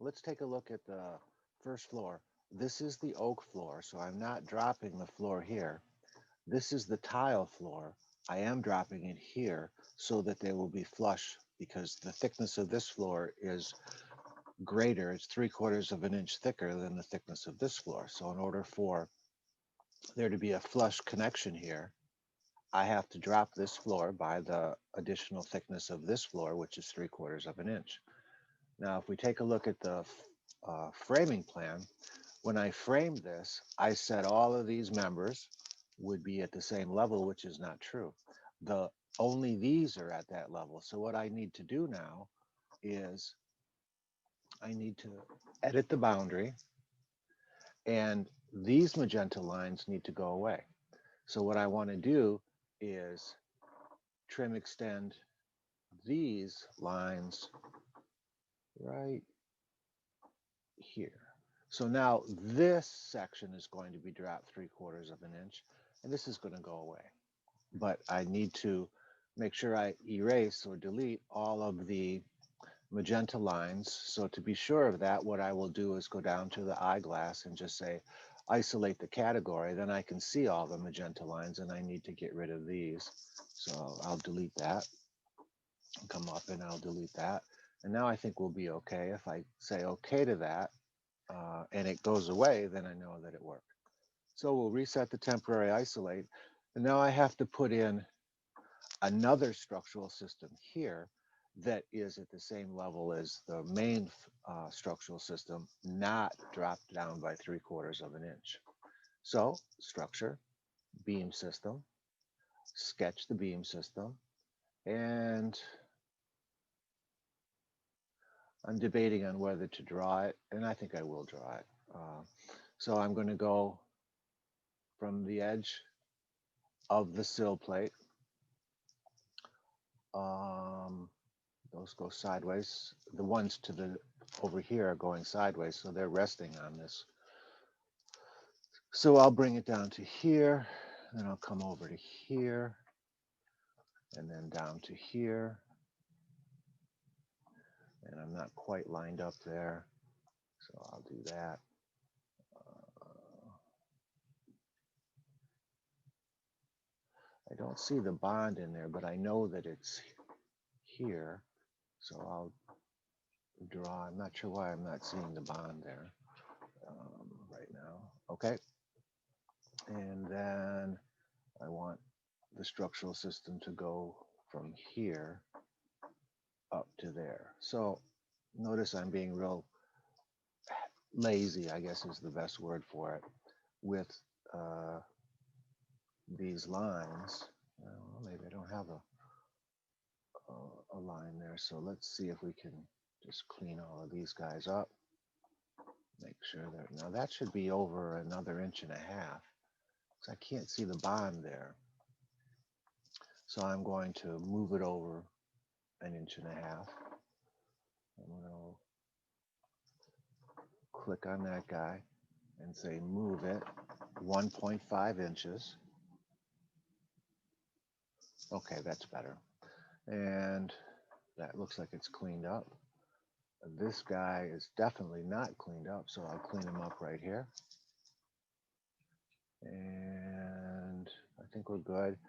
let's take a look at the first floor. This is the oak floor, so I'm not dropping the floor here. This is the tile floor. I am dropping it here so that they will be flush because the thickness of this floor is greater. It's 3/4 of an inch thicker than the thickness of this floor. So in order for there to be a flush connection here, I have to drop this floor by the additional thickness of this floor, which is 3/4 of an inch. Now, if we take a look at the framing plan, when I framed this, I said all of these members would be at the same level, which is not true. The only these are at that level. So what I need to do now is I need to edit the boundary, and these magenta lines need to go away. So what I want to do is trim extend these lines right here. So now this section is going to be dropped 3/4 of an inch, and this is going to go away. But I need to make sure I erase or delete all of the magenta lines. So to be sure of that, what I will do is go down to the eyeglass and just say, isolate the category. Then I can see all the magenta lines, and I need to get rid of these. So I'll delete that, come up and I'll delete that. And now I think we'll be okay. If I say okay to that, and it goes away, then I know that it worked. So we'll reset the temporary isolate. And now I have to put in another structural system here that is at the same level as the main structural system, not dropped down by 3/4 of an inch. So structure, beam system, sketch the beam system, and I'm debating on whether to draw it, and I think I will draw it. So I'm going to go from the edge of the sill plate. Those go sideways. The ones to the over here are going sideways, so they're resting on this. So I'll bring it down to here, then I'll come over to here, and then down to here. And I'm not quite lined up there, so I'll do that. I don't see the bond in there, but I know that it's here, so I'll draw. I'm not sure why I'm not seeing the bond there right now. Okay, and then I want the structural system to go from here up to there. So notice I'm being real lazy, I guess is the best word for it, with these lines. Well, maybe I don't have a line there, so let's see if we can just clean all of these guys up. Make sure that, now that should be over another 1.5 inches. So I can't see the bond there. So I'm going to move it over 1.5 inches. I'm going to click on that guy and say move it 1.5 inches. Okay, that's better. And that looks like it's cleaned up. This guy is definitely not cleaned up, so I'll clean him up right here. And I think we're good.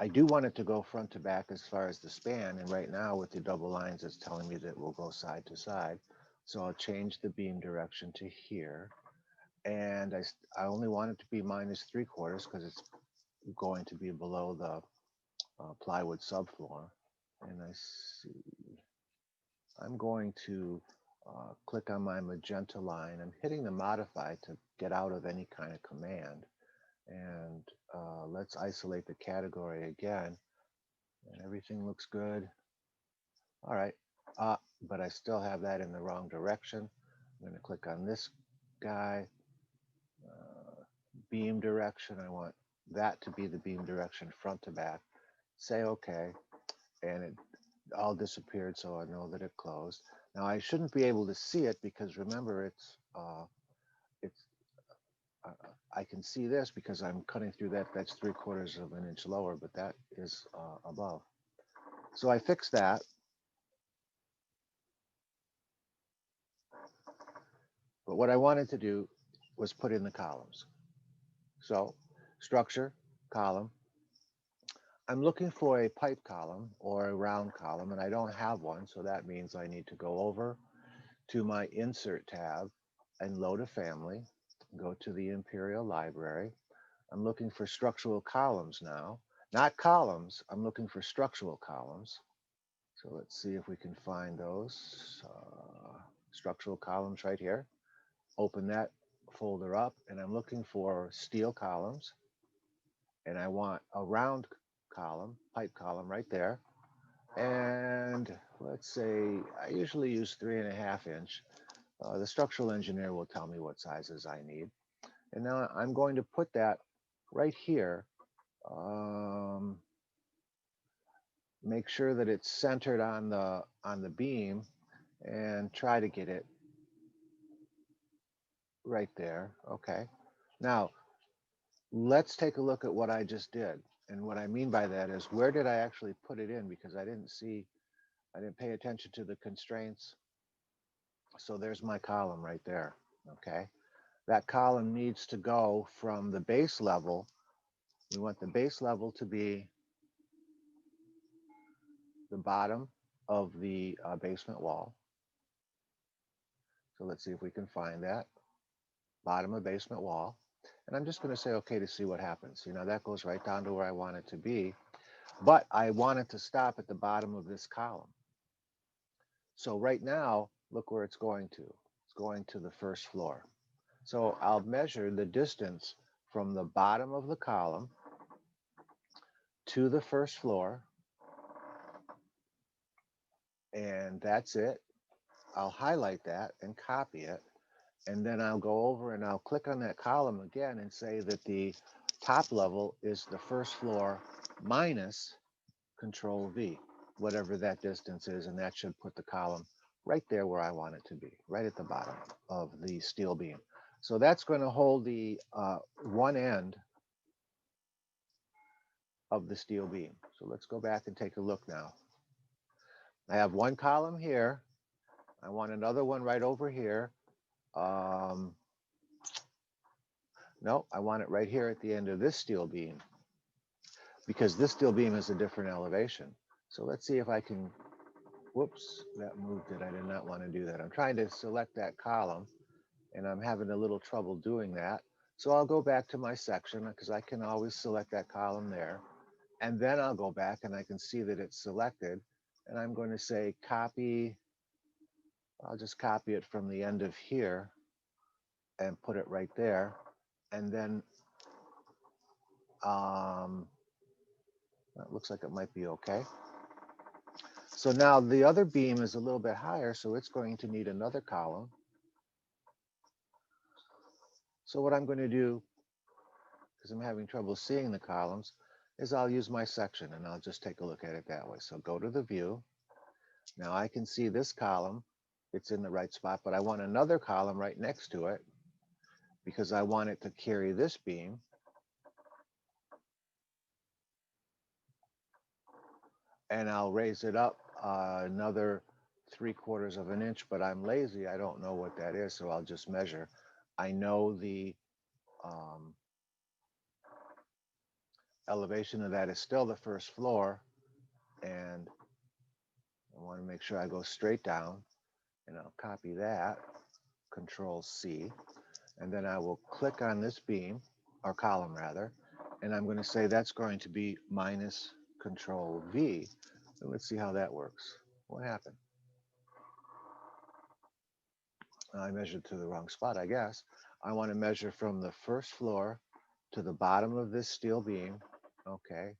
I do want it to go front to back as far as the span, and right now with the double lines, it's telling me that we'll go side to side. So I'll change the beam direction to here. And I only want it to be -3/4 because it's going to be below the plywood subfloor. And I see, I'm going to click on my magenta line. I'm hitting the modify to get out of any kind of command. And let's isolate the category again. And everything looks good. All right, but I still have that in the wrong direction. I'm going to click on this guy, beam direction. I want that to be the beam direction front to back. Say okay, and it all disappeared, so I know that it closed. Now I shouldn't be able to see it because remember it's I can see this because I'm cutting through that. That's 3/4 of an inch lower, but that is above. So I fixed that. But what I wanted to do was put in the columns. So structure, column. I'm looking for a pipe column or a round column, and I don't have one, so that means I need to go over to my Insert tab and load a family, go to the Imperial Library. I'm looking for structural columns now, not columns. I'm looking for structural columns. So let's see if we can find those structural columns right here. Open that folder up, and I'm looking for steel columns, and I want a round column, pipe column right there. And let's say I usually use 3.5 inch. The structural engineer will tell me what sizes I need. And now I'm going to put that right here. Make sure that it's centered on the beam and try to get it right there. Okay. Now let's take a look at what I just did. And what I mean by that is, where did I actually put it in? Because I didn't pay attention to the constraints. So there's my column right there. Okay. That column needs to go from the base level. We want the base level to be the bottom of the basement wall. So let's see if we can find that. Bottom of basement wall. And I'm just going to say okay to see what happens. You know, that goes right down to where I want it to be. But I want it to stop at the bottom of this column. So right now, look where it's going to. It's going to the first floor. So I'll measure the distance from the bottom of the column to the first floor. And that's it. I'll highlight that and copy it. And then I'll go over and I'll click on that column again and say that the top level is the first floor minus Control V, whatever that distance is. And that should put the column right there where I want it to be, right at the bottom of the steel beam. So that's going to hold the one end of the steel beam. So let's go back and take a look now. I have one column here. I want another one right over here. No, I want it right here at the end of this steel beam, because this steel beam is a different elevation. So let's see if I can, whoops, that moved it. I did not want to do that. I'm trying to select that column and I'm having a little trouble doing that. So I'll go back to my section because I can always select that column there. And then I'll go back and I can see that it's selected. And I'm going to say copy. I'll just copy it from the end of here and put it right there. And then that looks like it might be okay. So now the other beam is a little bit higher, so it's going to need another column. So what I'm going to do, because I'm having trouble seeing the columns, is I'll use my section and I'll just take a look at it that way. So go to the view. Now I can see this column. It's in the right spot, but I want another column right next to it because I want it to carry this beam. And I'll raise it up another 3/4 of an inch, but I'm lazy. I don't know what that is, so I'll just measure. I know the elevation of that is still the first floor, and I want to make sure I go straight down, and I'll copy that, Control C, and then I will click on this beam, or column rather, and I'm going to say that's going to be minus Control V. And let's see how that works. What happened? I measured to the wrong spot, I guess. I want to measure from the first floor to the bottom of this steel beam. Okay,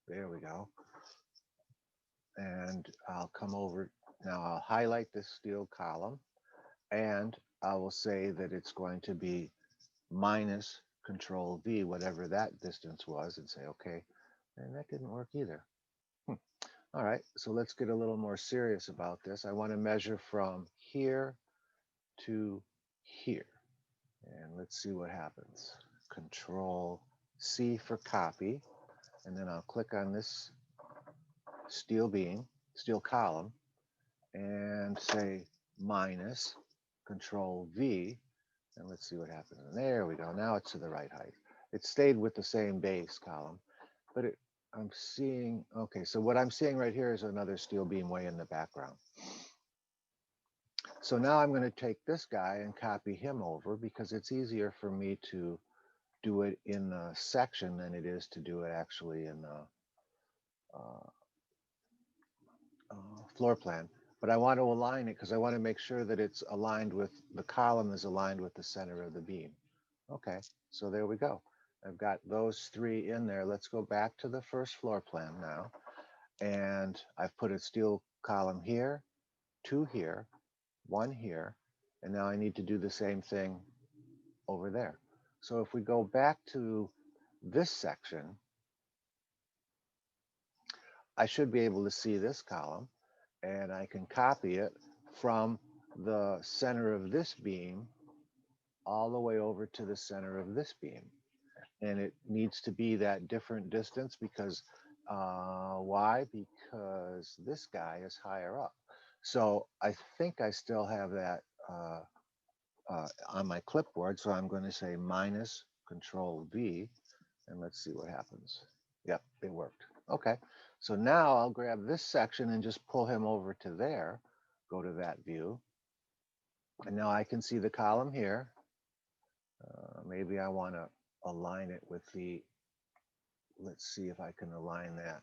there we go. And I'll come over, now I'll highlight this steel column, and I will say that it's going to be minus Control V, whatever that distance was, and say, okay, and that didn't work either. All right, so let's get a little more serious about this. I want to measure from here to here. And let's see what happens. Control C for copy. And then I'll click on this steel beam, steel column, and say minus Control V. And let's see what happens. And there we go. Now it's to the right height. It stayed with the same base column, but I'm seeing, okay, so what I'm seeing right here is another steel beam way in the background. So now I'm going to take this guy and copy him over because it's easier for me to do it in the section than it is to do it actually in the uh, floor plan. But I want to align it because I want to make sure that it's aligned with, the column is aligned with the center of the beam. Okay, so there we go. I've got those three in there. Let's go back to the first floor plan now. And I've put a steel column here, two here, one here, and now I need to do the same thing over there. So if we go back to this section, I should be able to see this column, and I can copy it from the center of this beam all the way over to the center of this beam. And it needs to be that different distance because why? Because this guy is higher up. So I think I still have that on my clipboard. So I'm going to say minus Control V, and let's see what happens. Yep, it worked. Okay, so now I'll grab this section and just pull him over to there, go to that view, and now I can see the column here. Maybe I want to align it with the, let's see if I can align that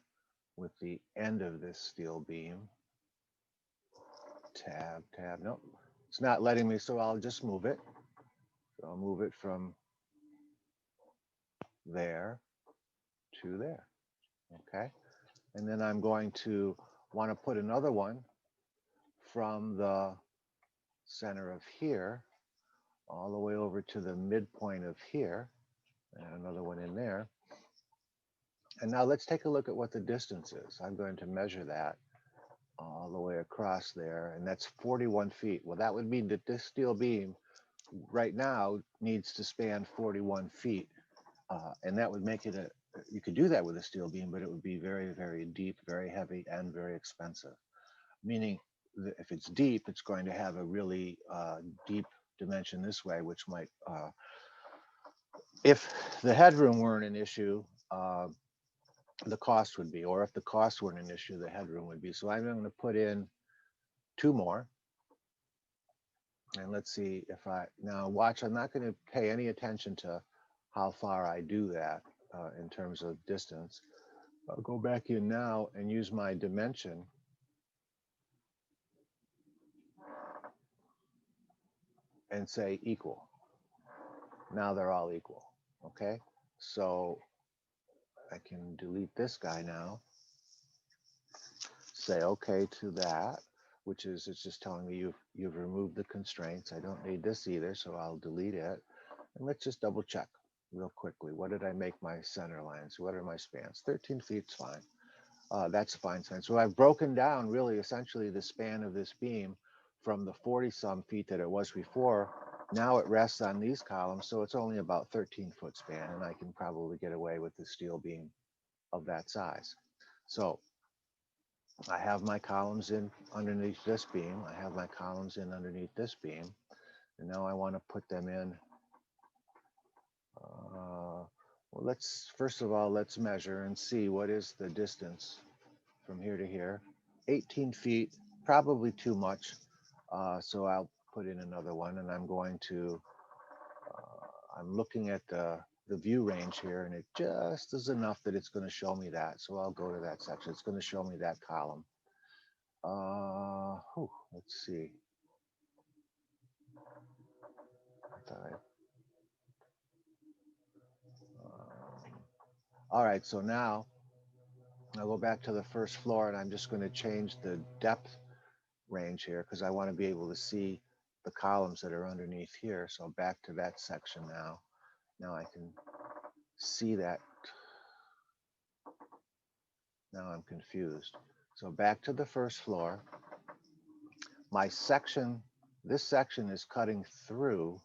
with the end of this steel beam. Tab, tab, nope, it's not letting me, so I'll just move it. So I'll move it from there to there, okay? And then I'm going to want to put another one from the center of here all the way over to the midpoint of here, and another one in there. And now let's take a look at what the distance is. I'm going to measure that all the way across there, and that's 41 feet. Well, that would mean that this steel beam right now needs to span 41 feet, and that would make it a, you could do that with a steel beam, but it would be very, very deep, very heavy, and very expensive. Meaning that if it's deep, it's going to have a really deep dimension this way, which might, if the headroom weren't an issue, the cost would be, or if the cost weren't an issue, the headroom would be. So I'm going to put in two more. And let's see if I, now watch, I'm not going to pay any attention to how far I do that in terms of distance. I'll go back in now and use my dimension. And say equal. Now they're all equal, okay? So I can delete this guy now, say okay to that, which is, it's just telling me you've removed the constraints. I don't need this either, so I'll delete it. And let's just double check real quickly. What did I make my center lines? What are my spans? 13 feet's fine. That's a fine span. So I've broken down really essentially the span of this beam from the 40 some feet that it was before. Now it rests on these columns, so it's only about 13-foot span, and I can probably get away with the steel beam of that size. So I have my columns in underneath this beam. I have my columns in underneath this beam, and now I want to put them in. Well, let's first of all, let's measure and see what is the distance from here to here. 18 feet, probably too much. So I'll put in another one, and I'm going to, I'm looking at the view range here, and it just is enough that it's going to show me that. So I'll go to that section. It's going to show me that column. Let's see. All right, so now I'll go back to the first floor, and I'm just going to change the depth range here because I want to be able to see the columns that are underneath here. So back to that section now. Now I can see that. Now I'm confused. So back to the first floor. My section, this section is cutting through,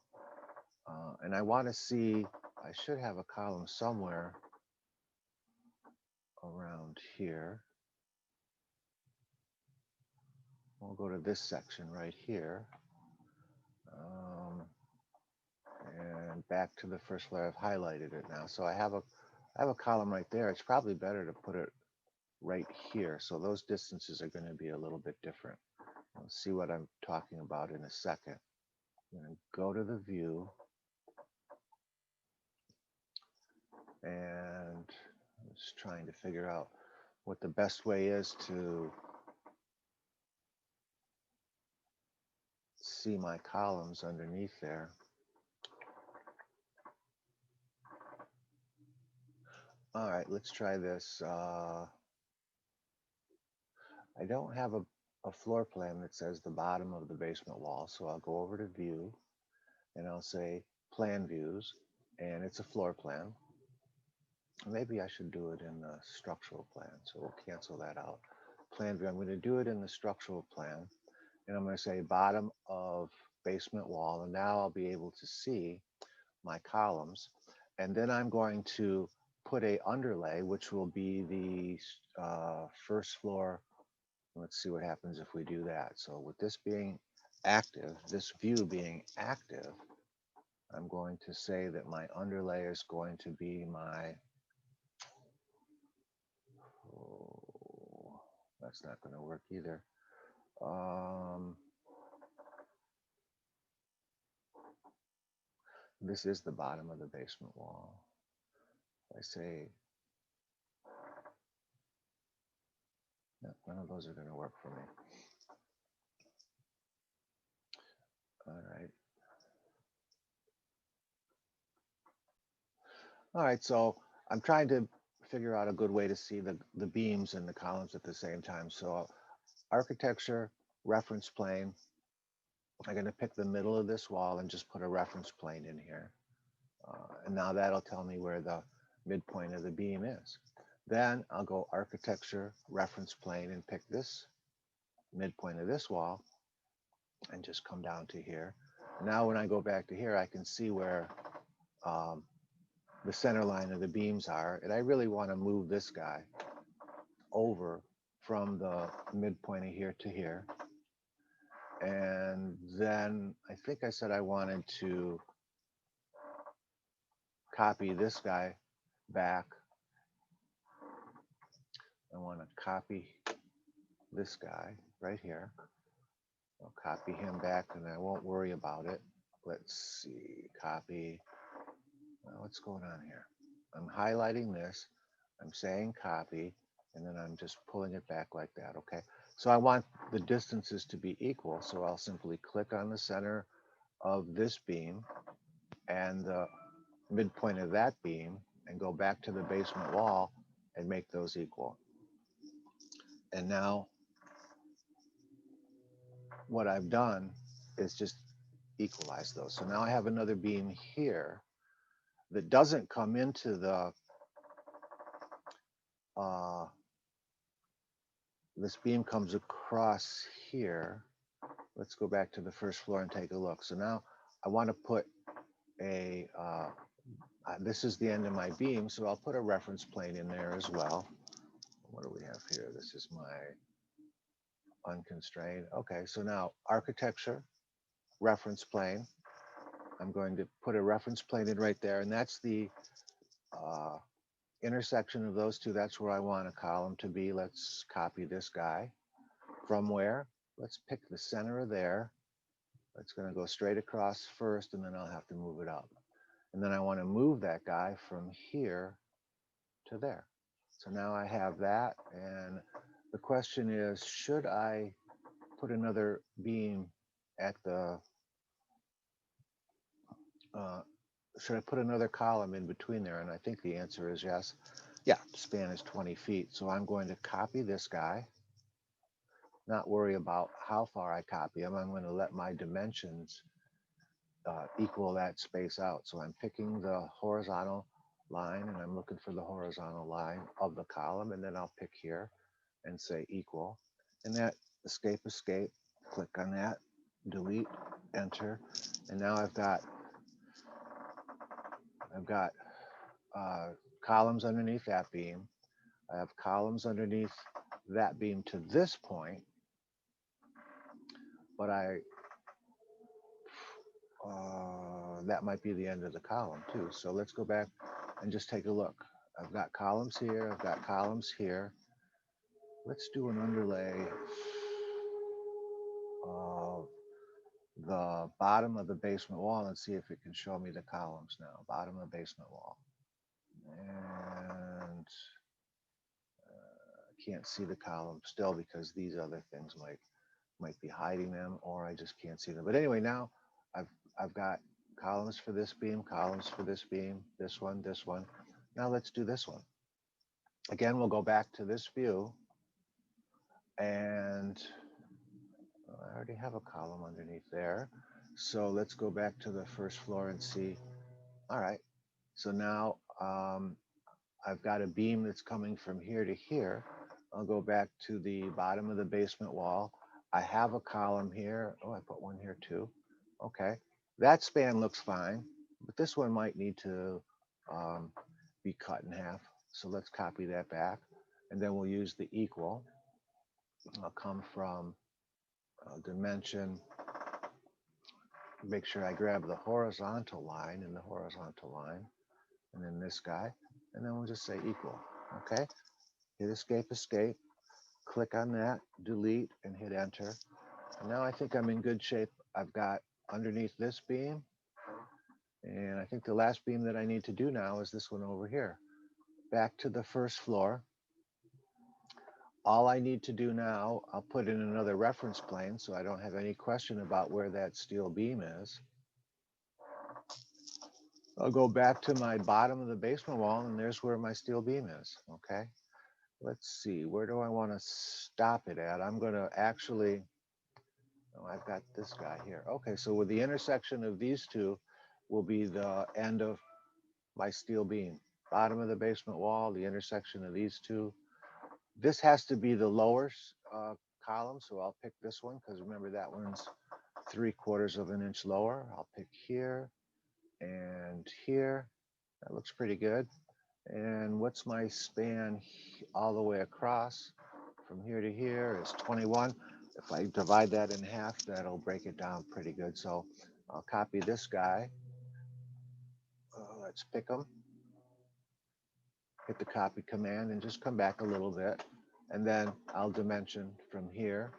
and I want to see, I should have a column somewhere around here. We'll go to this section right here. And back to the first floor. I've highlighted it now. So I have a column right there. It's probably better to put it right here. So those distances are going to be a little bit different. We'll see what I'm talking about in a second. I'm going to go to the view, and I'm just trying to figure out what the best way is to see my columns underneath there. All right, let's try this. I don't have a floor plan that says the bottom of the basement wall, so I'll go over to view and I'll say plan views, and it's a floor plan. Maybe I should do it in the structural plan, so we'll cancel that out. Plan view, I'm going to do it in the structural plan, and I'm going to say bottom of basement wall, and now I'll be able to see my columns. And then I'm going to put a underlay, which will be the first floor. Let's see what happens if we do that. So with this being active, this view being active, I'm going to say that my underlay is going to be my, oh, that's not going to work either. This is the bottom of the basement wall. I say, no, none of those are going to work for me. All right. All right, so I'm trying to figure out a good way to see the beams and the columns at the same time. So architecture, reference plane, I'm going to pick the middle of this wall and just put a reference plane in here. And now that'll tell me where the midpoint of the beam is. Then I'll go architecture, reference plane, and pick this midpoint of this wall and just come down to here. Now when I go back to here, I can see where the center line of the beams are. And I really want to move this guy over from the midpoint of here to here. And then I think I said I wanted to copy this guy back. I want to copy this guy right here. I'll copy him back and I won't worry about it. Let's see, copy. What's going on here? I'm highlighting this, I'm saying copy, and then I'm just pulling it back like that, okay? So I want the distances to be equal, so I'll simply click on the center of this beam and the midpoint of that beam and go back to the basement wall and make those equal. And now what I've done is just equalize those. So now I have another beam here that doesn't come into the this beam comes across here. Let's go back to the first floor and take a look. So now I want to put a, this is the end of my beam, so I'll put a reference plane in there as well. What do we have here? This is my unconstrained. Okay, so now architecture, reference plane. I'm going to put a reference plane in right there, and that's the intersection of those two. That's where I want a column to be. Let's copy this guy. From where? Let's pick the center of there. It's going to go straight across first, and then I'll have to move it up. And then I want to move that guy from here to there. So now I have that. And the question is, should I put another beam at the, should I put another column in between there? And I think the answer is yes. Yeah, span is 20 feet. So I'm going to copy this guy, not worry about how far I copy him. I'm going to let my dimensions equal that space out. So I'm picking the horizontal line and I'm looking for the horizontal line of the column, and then I'll pick here and say equal. And that escape, click on that, delete, enter. And now I've got columns underneath that beam. I have columns underneath that beam to this point, but that might be the end of the column too. So let's go back and just take a look. I've got columns here, I've got columns here. Let's do an underlay of the bottom of the basement wall and see if it can show me the columns now. Bottom of the basement wall. And I can't see the column still because these other things might be hiding them, or I just can't see them. But anyway, now I've got columns for this beam, columns for this beam, this one, this one. Now let's do this one. Again, we'll go back to this view, and I already have a column underneath there. So let's go back to the first floor and see. All right, so now I've got a beam that's coming from here to here. I'll go back to the bottom of the basement wall. I have a column here. Oh, I put one here too. Okay, that span looks fine, but this one might need to be cut in half. So let's copy that back, and then we'll use the equal. I'll come from dimension, make sure I grab the horizontal line and the horizontal line, and then this guy, and then we'll just say equal. Okay, hit escape, escape, click on that, delete, and hit enter. And now I think I'm in good shape. I've got underneath this beam, and I think the last beam that I need to do now is this one over here. Back to the first floor. All I need to do now, I'll put in another reference plane so I don't have any question about where that steel beam is. I'll go back to my bottom of the basement wall, and there's where my steel beam is. Okay, let's see, where do I want to stop it at? I'm going to actually, oh, I've got this guy here. Okay, so with the intersection of these two will be the end of my steel beam. Bottom of the basement wall, the intersection of these two. This has to be the lower column, so I'll pick this one because remember that one's 3/4 of an inch lower. I'll pick here and here. That looks pretty good. And what's my span all the way across from here to here is 21. If I divide that in half, that'll break it down pretty good. So I'll copy this guy. Let's pick them. Hit the copy command and just come back a little bit. And then I'll dimension from here,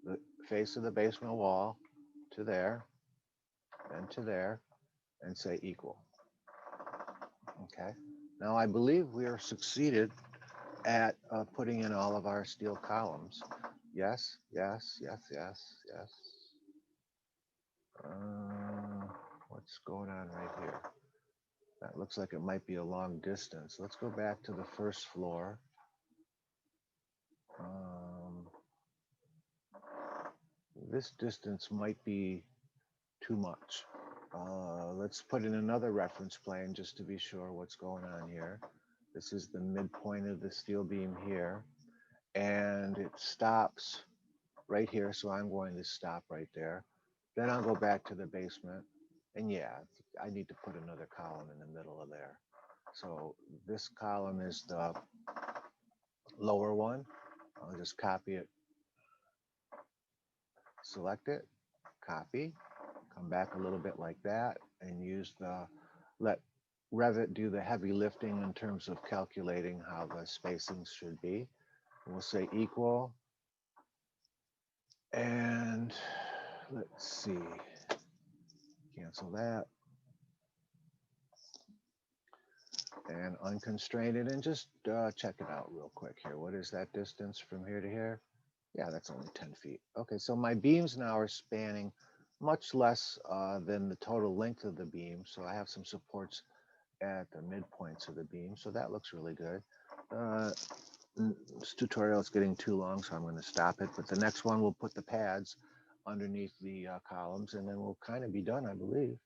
the face of the basement wall, to there, and to there, and say equal. Okay. Now I believe we are succeeded at putting in all of our steel columns. Yes, yes, yes, yes, yes. What's going on right here? That looks like it might be a long distance. Let's go back to the first floor. This distance might be too much. Let's put in another reference plane just to be sure what's going on here. This is the midpoint of the steel beam here, and it stops right here, so I'm going to stop right there. Then I'll go back to the basement, and yeah, I need to put another column in the middle of there. So this column is the lower one. I'll just copy it, select it, copy, come back a little bit like that, and use let Revit do the heavy lifting in terms of calculating how the spacings should be. We'll say equal, and let's see, cancel that, and unconstrained it, and just check it out real quick here. What is that distance from here to here? Yeah, that's only 10 feet. Okay, so my beams now are spanning much less than the total length of the beam. So I have some supports at the midpoints of the beam. So that looks really good. This tutorial is getting too long, so I'm going to stop it. But the next one, we'll put the pads underneath the columns, and then we'll kind of be done, I believe.